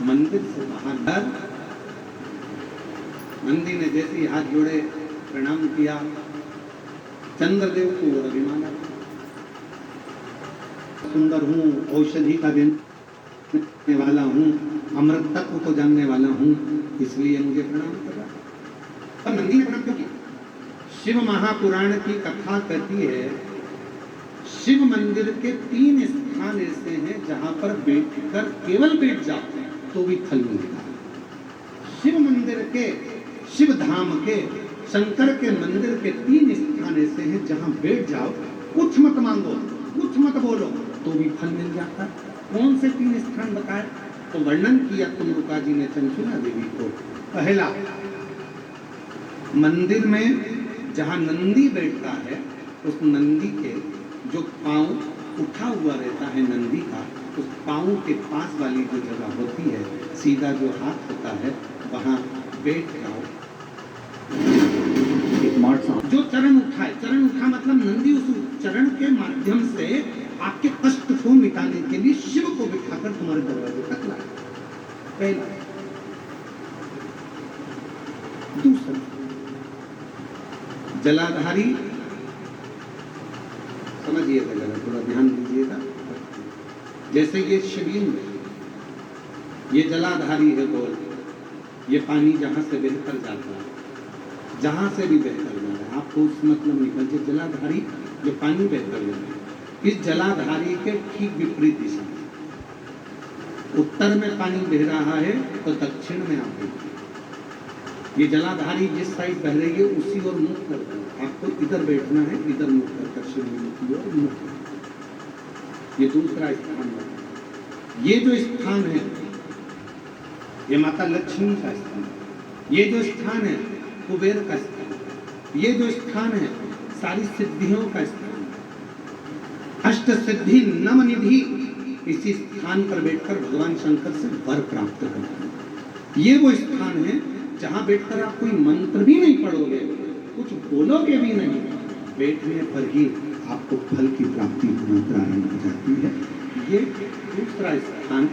मंदिर से बाहर नंदी ने जैसे ही हाथ जोड़े प्रणाम किया, चंद्रदेव को और अभिमाना, सुंदर हूँ, औषधि का देने वाला हूँ, अमृत तत्व को जानने वाला हूँ, इसलिए मुझे प्रणाम कर रहा। और नंदी ने प्रणाम क्यों किया? शिव महापुराण की कथा कहती है शिव मंदिर के 3 स्थान ऐसे हैं जहां पर बैठकर केवल बैठ जाओ तो भी फल मिलेगा। शिव मंदिर के, शिव धाम के, शंकर के मंदिर के 3 स्थान ऐसे हैं जहां बैठ जाओ, कुछ मत मांगो, कुछ मत बोलो तो भी फल मिल जाता है। कौन से 3 स्थान बताए? तो वर्णन किया तुमरुका जी ने चंचुला देवी को। पहला, मंदिर में जहां नंदी बैठता है उस नंदी के जो पांव उठा हुआ रहता है नंदी का, उस पांव के पास वाली जो जगह होती है, सीधा जो हाथ होता है, वहां बैठ जाओ। जो चरण उठाए, चरण उठा मतलब नंदी उस चरण के माध्यम से आपके कष्ट को मिटाने के लिए शिव को बिठाकर तुम्हारे दरवाजे तक लाए। पहला। दूसरा, जलाधारी, समझिएगा जरा, थोड़ा ध्यान दीजिएगा। जैसे ये शिवलिंग है, ये जलाधारी है गोल, ये पानी जहां से बहकर जाता है, जहां से भी बहकर जा रहा है, आपको उस मतलब नहीं बल्कि जलाधारी जो पानी बहकर जा रहा है, इस जलाधारी के ठीक विपरीत दिशा में, उत्तर में पानी बह रहा है तो दक्षिण में आप देखिए, ये जलाधारी जिस साइड बह रही है उसी ओर मुख करके आपको इधर बैठना है, इधर मुख कर शिवलिंग की ओर मुख। ये दूसरा स्थान है। ये जो स्थान है ये माता लक्ष्मी का स्थान है। ये जो स्थान है कुबेर का स्थान है। ये जो स्थान है सारी सिद्धियों का स्थान है। अष्ट सिद्धि नवनिधि इसी स्थान पर बैठकर भगवान शंकर से वर प्राप्त करते हैं। ये वो स्थान है जहां बैठकर आप कोई मंत्र भी नहीं पढ़ोगे, कुछ बोलोगे भी नहीं, बैठने पर ही आपको फल की प्राप्ति होना प्रारंभ हो जाती है। ये दूसरा स्थान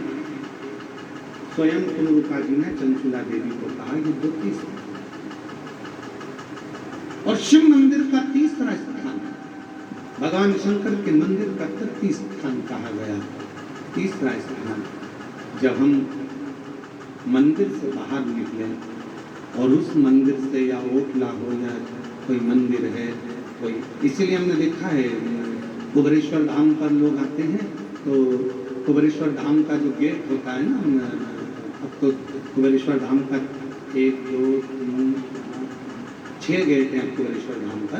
स्वयं तुमरुका जी ने चंचुला देवी को कहा, ये 2 और शिव मंदिर का तीसरा स्थान, भगवान शंकर के मंदिर का 33 स्थान कहा गया। तीसरा स्थान, जब हम मंदिर से बाहर निकले और उस मंदिर से या ओटला हो या कोई मंदिर है कोई, इसीलिए हमने देखा है कुबेरेश्वर धाम पर लोग आते हैं तो कुबेरेश्वर धाम का जो गेट होता है ना, अब तो कुबेरेश्वर धाम का 1 2 3 6 गेट हैं कुबेरेश्वर धाम का,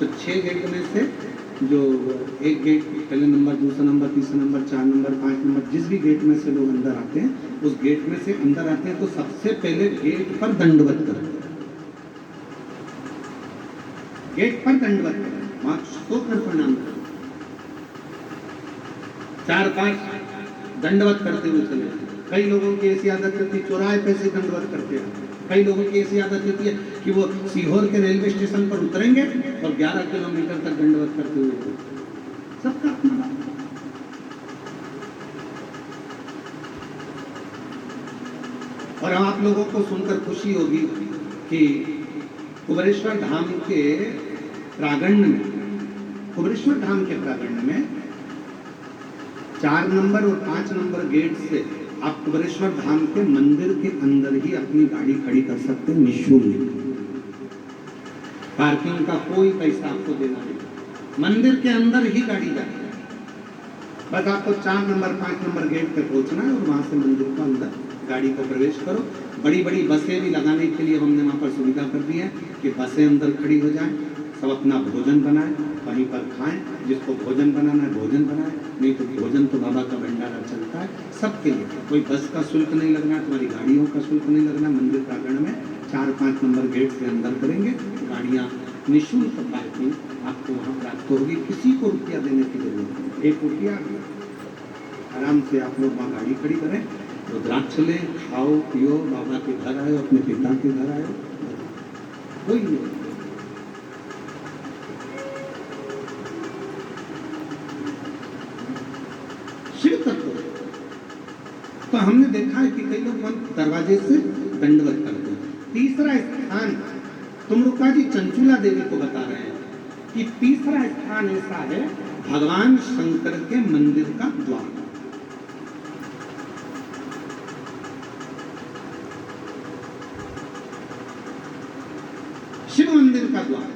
तो 6 गेट में से जो एक गेट, पहले नंबर, दूसरा नंबर, तीसरा नंबर, 4 नंबर, 5 नंबर, जिस भी गेट में से लोग अंदर आते हैं उस गेट में से अंदर आते हैं तो सबसे पहले गेट पर दंडवत करते हैं। गेट पर दंडवत करें, वहां सोकर प्रणाम करें, 4-5 दंडवत करते हुए चले। कई लोगों की ऐसी आदत रहती है चौराहे पे से दंडवत करते हैं। कई लोगों की ऐसी आदत रहती है कि वो सीहोर के रेलवे स्टेशन पर उतरेंगे और 11 किलोमीटर तक दंडवत करते हुए, सबका अपना बात। और आप लोगों को सुनकर खुशी होगी कि कुबेरेश्वर धाम के प्रांगण में, कुबेरेश्वर धाम के प्रांगण में 4 नंबर और 5 नंबर गेट से आप कुबेरेश्वर धाम के मंदिर के अंदर ही अपनी गाड़ी खड़ी कर सकते हैं निःशुल्क। पार्किंग का कोई पैसा आपको देना नहीं, मंदिर के अंदर ही गाड़ी जाती है। बस आपको 4 नंबर 5 नंबर गेट पे पहुंचना है और वहां से मंदिर के अंदर गाड़ी को प्रवेश करो। बड़ी बड़ी बसें भी लगाने के लिए हमने वहाँ पर सुविधा कर दी है कि बसें अंदर खड़ी हो जाएं, सब अपना भोजन बनाएं, वहीं पर खाएं, जिसको भोजन बनाना है भोजन बनाएं, नहीं तो भोजन तो बाबा का भंडारा चलता है सबके लिए। कोई बस का शुल्क नहीं लगना, तुम्हारी गाड़ियों का शुल्क नहीं लगना। मंदिर प्रांगण में 4-5 नंबर गेट से अंदर करेंगे, गाड़ियाँ निःशुल्क पार्किंग आपको वहाँ प्राप्त होगी, किसी को रुपया देने की जरूरत नहीं। 1 रुपया आराम से आप लोग वहाँ गाड़ी खड़ी करें, रुद्राक्ष लें, खाओ पियो, बाबा के घर आए, अपने पिता के घर आए, कोई नहीं। शिव तत्व तो हमने देखा है कि कि कई लोग दरवाजे से दंडवत करते हैं। तीसरा स्थान तुमरुका जी चंचुला देवी को बता रहे हैं कि तीसरा स्थान ऐसा है भगवान शंकर के मंदिर का द्वार। शिव मंदिर का द्वार।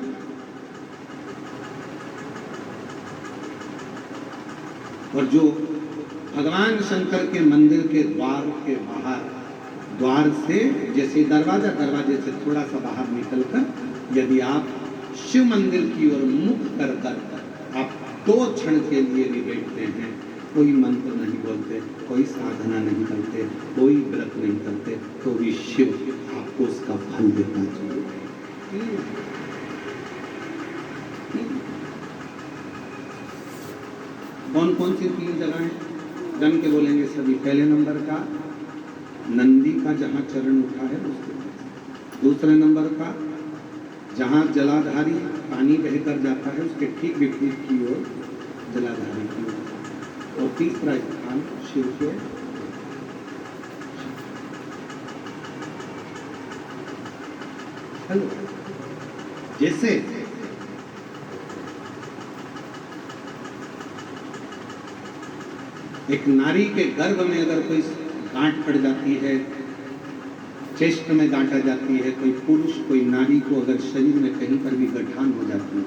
और जो भगवान शंकर के मंदिर के द्वार के बाहर, द्वार से जैसे दरवाजे से थोड़ा सा बाहर निकलकर यदि आप शिव मंदिर की ओर मुख कर आप 2 क्षण के लिए भी बैठते हैं, कोई मंत्र नहीं बोलते, कोई साधना नहीं करते, कोई व्रत नहीं करते, तो भी शिव आपको उसका फल देना चाहिए। कौन कौन सी 3 जगह हैं? जम के बोलेंगे सभी। पहले नंबर का नंदी का जहां चरण उठा है उसके पास। दूसरे नंबर का जहां जलाधारी पानी बहकर जाता है उसके ठीक विपरीत की ओर जलाधारी की ओर। और तीसरा स्थान शिव के हेलो। जैसे एक नारी के गर्भ में अगर कोई गांठ पड़ जाती है, चेस्ट में गांठ आ जाती है, कोई पुरुष कोई नारी को अगर शरीर में कहीं पर भी गठान हो जाती है,